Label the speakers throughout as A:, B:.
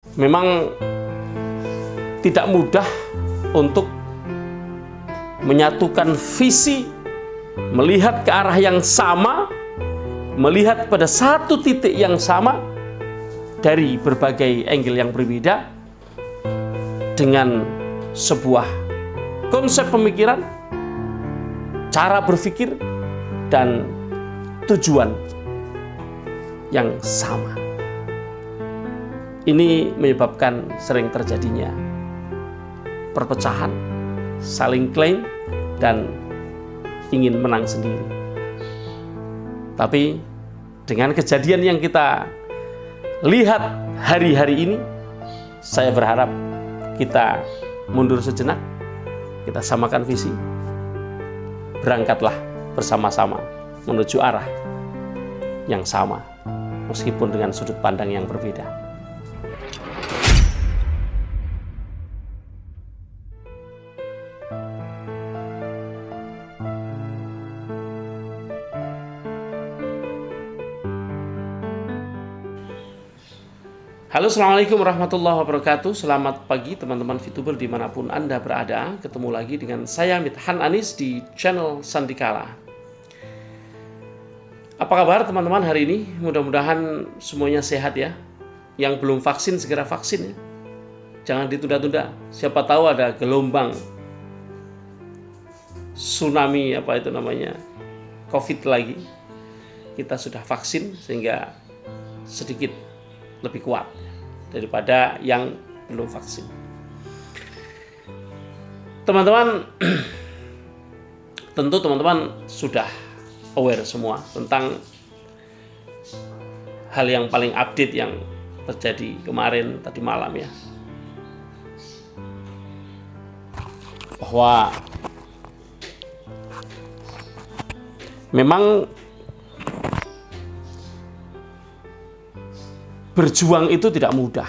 A: Memang tidak mudah untuk menyatukan visi, melihat ke arah yang sama, melihat pada satu titik yang sama dari berbagai angle yang berbeda dengan sebuah konsep pemikiran, cara berpikir, dan tujuan yang sama. Ini menyebabkan sering terjadinya perpecahan, saling klaim, dan ingin menang sendiri. Tapi dengan kejadian yang kita lihat hari-hari ini, saya berharap kita mundur sejenak, kita samakan visi, berangkatlah bersama-sama menuju arah yang sama, meskipun dengan sudut pandang yang berbeda. Halo, assalamualaikum warahmatullahi wabarakatuh. Selamat pagi teman-teman VTuber dimanapun Anda berada. Ketemu lagi dengan saya Mithan Anis di channel Sandikala. Apa kabar teman-teman hari ini? Mudah-mudahan semuanya sehat ya. Yang belum vaksin segera vaksin ya. Jangan ditunda-tunda. Siapa tahu ada gelombang tsunami COVID lagi. Kita sudah vaksin sehingga sedikit lebih kuat daripada yang belum vaksin. Teman-teman, tentu teman-teman sudah aware semua tentang hal yang paling update yang terjadi kemarin tadi malam ya. Bahwa memang berjuang itu tidak mudah.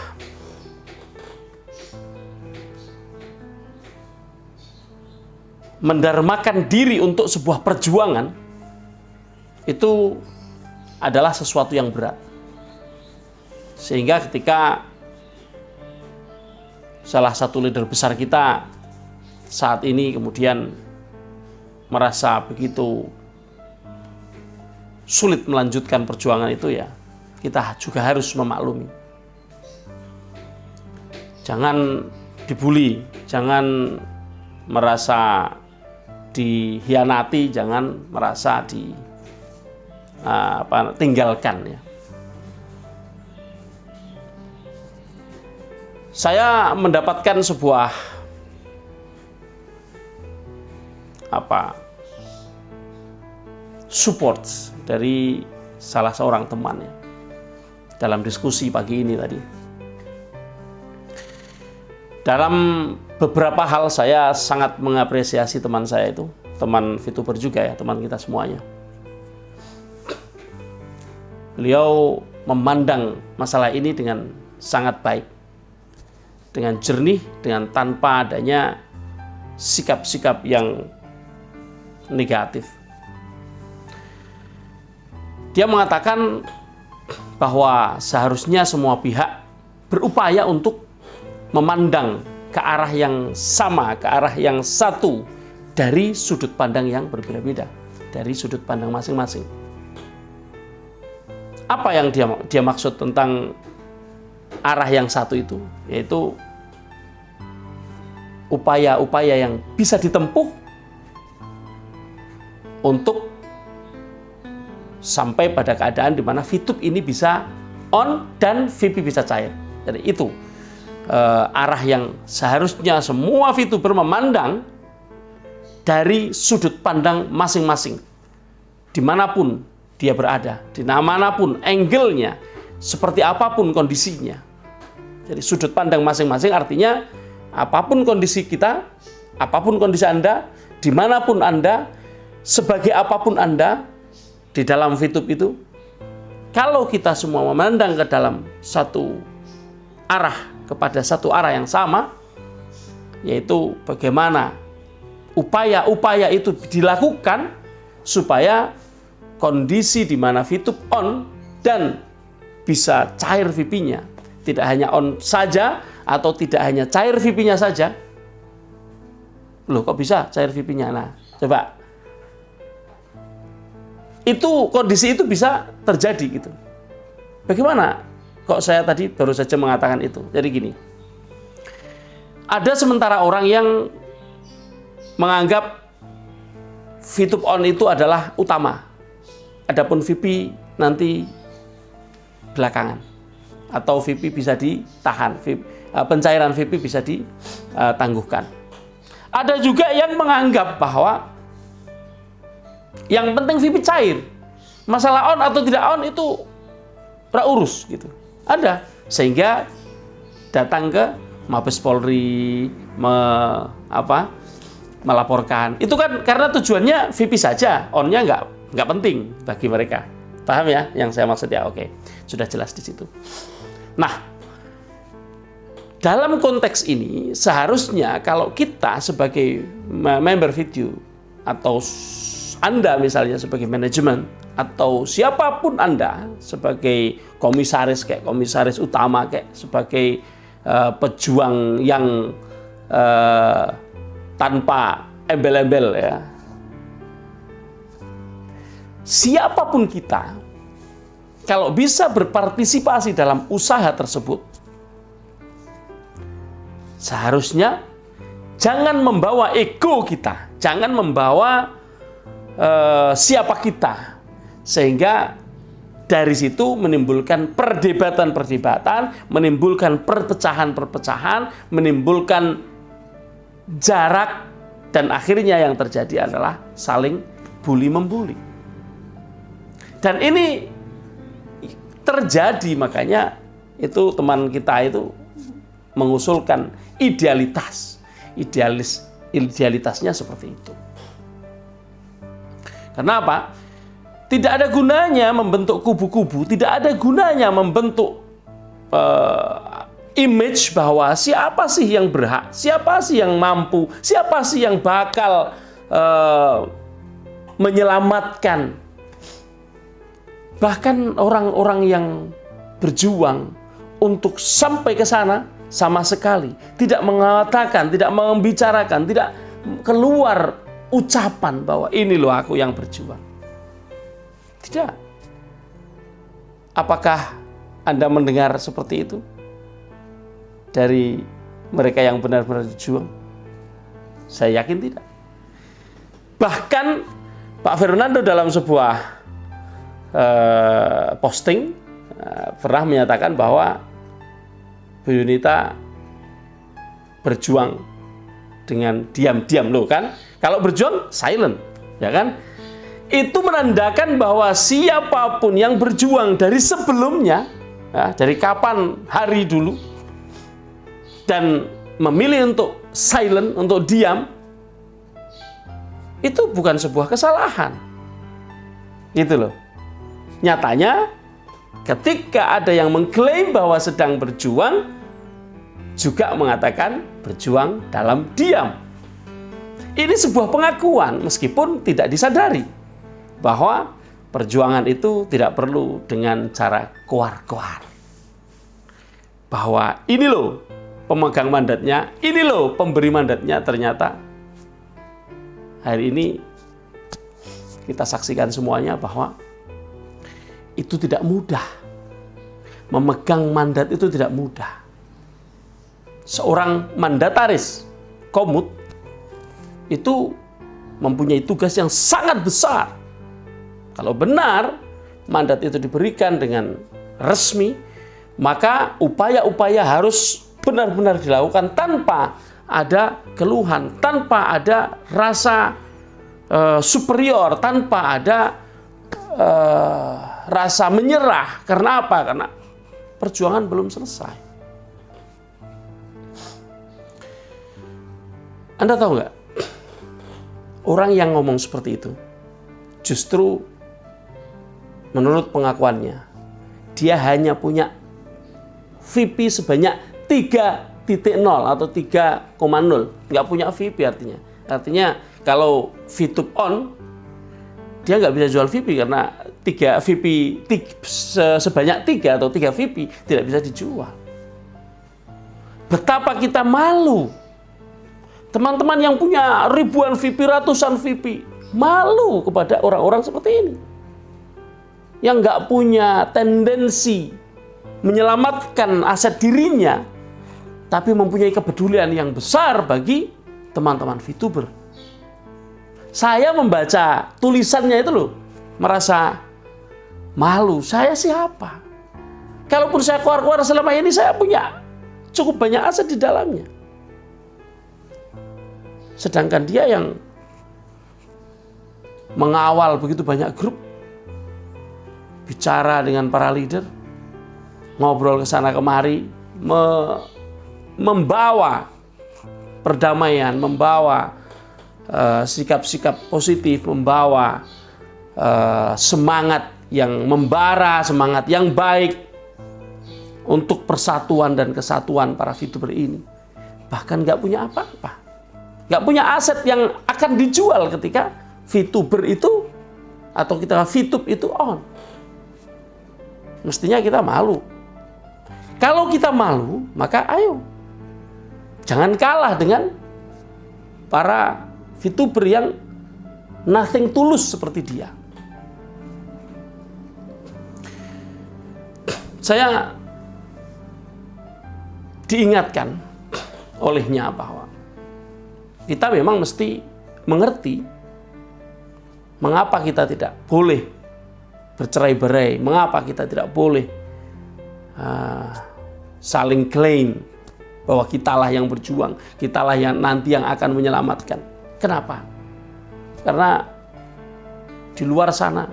A: Mendarmakan diri untuk sebuah perjuangan itu adalah sesuatu yang berat. Sehingga ketika salah satu leader besar kita saat ini kemudian merasa begitu sulit melanjutkan perjuangan itu ya, kita juga harus memaklumi. Jangan dibully, jangan merasa dihianati, jangan merasa tinggalkan ya. Saya mendapatkan sebuah support dari salah seorang teman ya, dalam diskusi pagi ini tadi. Dalam beberapa hal saya sangat mengapresiasi teman saya itu, teman VTuber juga ya, teman kita semuanya. Beliau memandang masalah ini dengan sangat baik, dengan jernih, dengan tanpa adanya sikap-sikap yang negatif. Dia mengatakan bahwa seharusnya semua pihak berupaya untuk memandang ke arah yang sama, ke arah yang satu dari sudut pandang yang berbeda-beda, dari sudut pandang masing-masing. Apa yang dia maksud tentang arah yang satu itu? Yaitu upaya-upaya yang bisa ditempuh untuk sampai pada keadaan di mana VTube ini bisa on dan VIP bisa cair. Jadi itu arah yang seharusnya semua VTuber memandang dari sudut pandang masing-masing, dimanapun dia berada, dimanapun angle-nya, seperti apapun kondisinya. Jadi sudut pandang masing-masing artinya apapun kondisi kita, apapun kondisi Anda, dimanapun Anda, sebagai apapun Anda di dalam VTube itu, kalau kita semua memandang ke dalam satu arah, kepada satu arah yang sama, yaitu bagaimana upaya-upaya itu dilakukan supaya kondisi di mana VTube on dan bisa cair VIP-nya, tidak hanya on saja atau tidak hanya cair VP-nya saja. Loh, kok bisa cair VP-nya? Nah, coba. Itu kondisi itu bisa terjadi gitu. Bagaimana? Kok saya tadi baru saja mengatakan itu? Jadi gini. Ada sementara orang yang menganggap VTube on itu adalah utama. Adapun VP nanti belakangan. Atau VP bisa ditahan. Pencairan VP bisa ditangguhkan. Ada juga yang menganggap bahwa yang penting VP cair. Masalah on atau tidak on itu urus gitu. Ada. Sehingga datang ke Mabes Polri melaporkan. Itu kan karena tujuannya VP saja, on-nya nggak penting bagi mereka. Paham ya yang saya maksud ya? Oke, sudah jelas di situ. Nah, dalam konteks ini seharusnya kalau kita sebagai member video atau Anda misalnya sebagai manajemen atau siapapun Anda sebagai komisaris kayak komisaris utama kayak sebagai pejuang yang tanpa embel-embel ya. Siapapun kita kalau bisa berpartisipasi dalam usaha tersebut seharusnya jangan membawa ego kita, jangan membawa siapa kita, sehingga dari situ menimbulkan perdebatan-perdebatan, menimbulkan perpecahan-perpecahan, menimbulkan jarak, dan akhirnya yang terjadi adalah saling bully-membuli. Dan ini terjadi, makanya itu teman kita itu mengusulkan idealitasnya seperti itu. Kenapa? Tidak ada gunanya membentuk kubu-kubu, tidak ada gunanya membentuk image bahwa siapa sih yang berhak, siapa sih yang mampu, siapa sih yang bakal menyelamatkan. Bahkan orang-orang yang berjuang untuk sampai ke sana sama sekali tidak mengatakan, tidak membicarakan, tidak keluar ucapan bahwa ini loh aku yang berjuang. Tidak. Apakah Anda mendengar seperti itu dari mereka yang benar-benar berjuang? Saya yakin tidak. Bahkan Pak Fernando dalam sebuah posting pernah menyatakan bahwa Bu Yunita berjuang dengan diam-diam loh kan. Kalau berjuang silent, ya kan? Itu menandakan bahwa siapapun yang berjuang dari sebelumnya, ya, dari kapan hari dulu, dan memilih untuk silent, untuk diam, itu bukan sebuah kesalahan. Gitu loh. Nyatanya, ketika ada yang mengklaim bahwa sedang berjuang, juga mengatakan berjuang dalam diam. Ini sebuah pengakuan meskipun tidak disadari bahwa perjuangan itu tidak perlu dengan cara koar-koar. Bahwa ini loh pemegang mandatnya, ini loh pemberi mandatnya, ternyata hari ini kita saksikan semuanya bahwa itu tidak mudah. Memegang mandat itu tidak mudah. Seorang mandataris komut itu mempunyai tugas yang sangat besar. Kalau benar mandat itu diberikan dengan resmi, maka upaya-upaya harus benar-benar dilakukan tanpa ada keluhan, tanpa ada rasa superior, tanpa ada rasa menyerah. Karena apa? Karena perjuangan belum selesai. Anda tahu nggak? Orang yang ngomong seperti itu, justru menurut pengakuannya, dia hanya punya VP sebanyak 3.0 atau 3,0. Nggak punya VP artinya. Artinya kalau VTube on, dia nggak bisa jual VP karena sebanyak 3 atau 3 VP tidak bisa dijual. Betapa kita malu. Teman-teman yang punya ribuan VP, ratusan VP, malu kepada orang-orang seperti ini. Yang nggak punya tendensi menyelamatkan aset dirinya, tapi mempunyai kepedulian yang besar bagi teman-teman VTuber. Saya membaca tulisannya itu loh, merasa malu. Saya siapa? Kalaupun saya keluar-keluar selama ini, saya punya cukup banyak aset di dalamnya. Sedangkan dia yang mengawal begitu banyak grup, bicara dengan para leader, ngobrol ke sana kemari, membawa perdamaian, membawa sikap-sikap positif, membawa semangat yang membara, semangat yang baik untuk persatuan dan kesatuan para VTuber ini. Bahkan nggak punya apa-apa, nggak punya aset yang akan dijual ketika VTuber itu atau kita VTube itu on. Mestinya kita malu. Kalau kita malu, maka ayo jangan kalah dengan para VTuber yang nothing tulus seperti dia. Saya diingatkan olehnya bahwa kita memang mesti mengerti mengapa kita tidak boleh bercerai-berai, mengapa kita tidak boleh saling klaim bahwa kitalah yang berjuang, kitalah yang nanti yang akan menyelamatkan. Kenapa? Karena di luar sana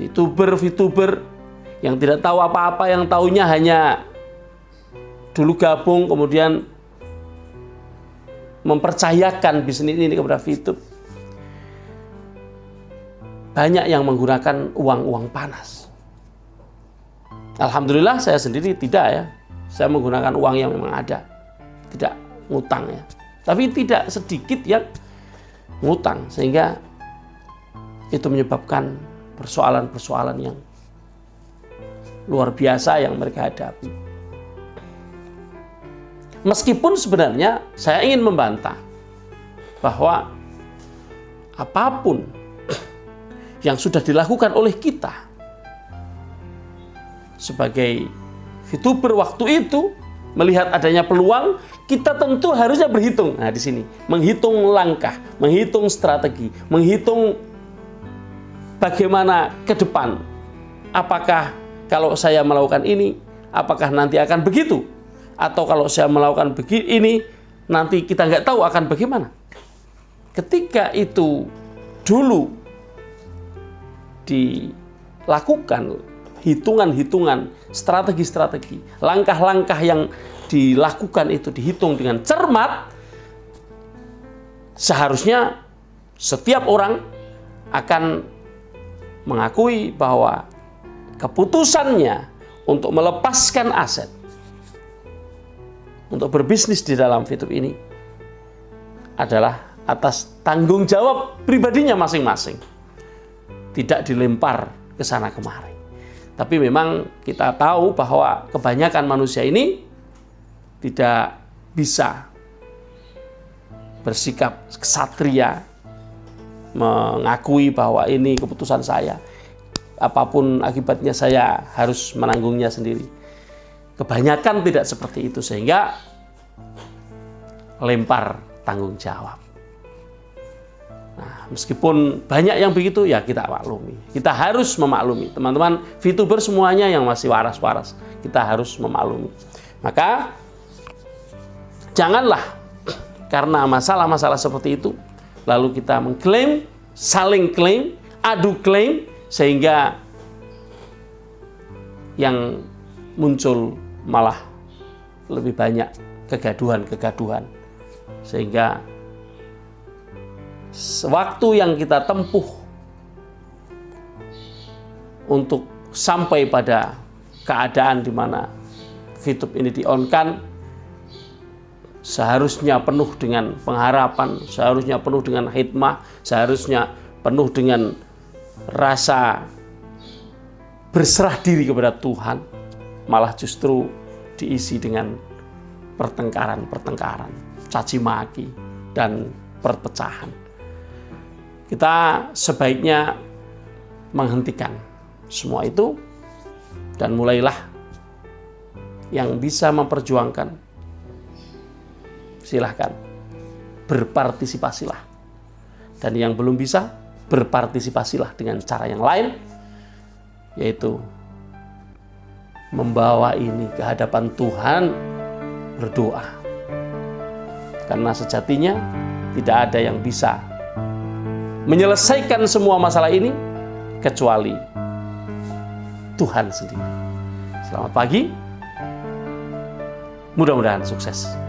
A: VTuber yang tidak tahu apa-apa, yang taunya hanya dulu gabung kemudian mempercayakan bisnis ini kepada VTube. Banyak yang menggunakan uang-uang panas. Alhamdulillah saya sendiri tidak ya. Saya menggunakan uang yang memang ada. Tidak ngutang ya. Tapi tidak sedikit yang ngutang. Sehingga itu menyebabkan persoalan-persoalan yang luar biasa yang mereka hadapi. Meskipun sebenarnya saya ingin membantah bahwa apapun yang sudah dilakukan oleh kita sebagai VTuber waktu itu, melihat adanya peluang, kita tentu harusnya berhitung. Nah, di sini menghitung langkah, menghitung strategi, menghitung bagaimana ke depan. Apakah kalau saya melakukan ini, apakah nanti akan begitu? Atau kalau saya melakukan begini, nanti kita nggak tahu akan bagaimana. Ketika itu dulu dilakukan hitungan-hitungan, strategi-strategi, langkah-langkah yang dilakukan itu dihitung dengan cermat, seharusnya setiap orang akan mengakui bahwa keputusannya untuk melepaskan aset, untuk berbisnis di dalam VTube ini adalah atas tanggung jawab pribadinya masing-masing. Tidak dilempar ke sana kemari. Tapi memang kita tahu bahwa kebanyakan manusia ini tidak bisa bersikap ksatria, mengakui bahwa ini keputusan saya. Apapun akibatnya saya harus menanggungnya sendiri. Kebanyakan tidak seperti itu, sehingga lempar tanggung jawab. Nah, meskipun banyak yang begitu, ya kita maklumi. Kita harus memaklumi. Teman-teman VTuber semuanya yang masih waras-waras, kita harus memaklumi. Maka janganlah karena masalah-masalah seperti itu lalu kita mengklaim, saling klaim, adu klaim, sehingga yang muncul malah lebih banyak kegaduhan-kegaduhan, sehingga waktu yang kita tempuh untuk sampai pada keadaan di mana VTube ini di-on-kan seharusnya penuh dengan pengharapan, seharusnya penuh dengan hikmah, seharusnya penuh dengan rasa berserah diri kepada Tuhan, malah justru diisi dengan pertengkaran, caci maki, dan perpecahan. Kita sebaiknya menghentikan semua itu dan mulailah yang bisa memperjuangkan, silahkan berpartisipasilah. Dan yang belum bisa, berpartisipasilah dengan cara yang lain, yaitu membawa ini ke hadapan Tuhan, berdoa. Karena sejatinya tidak ada yang bisa menyelesaikan semua masalah ini kecuali Tuhan sendiri. Selamat pagi, mudah-mudahan sukses.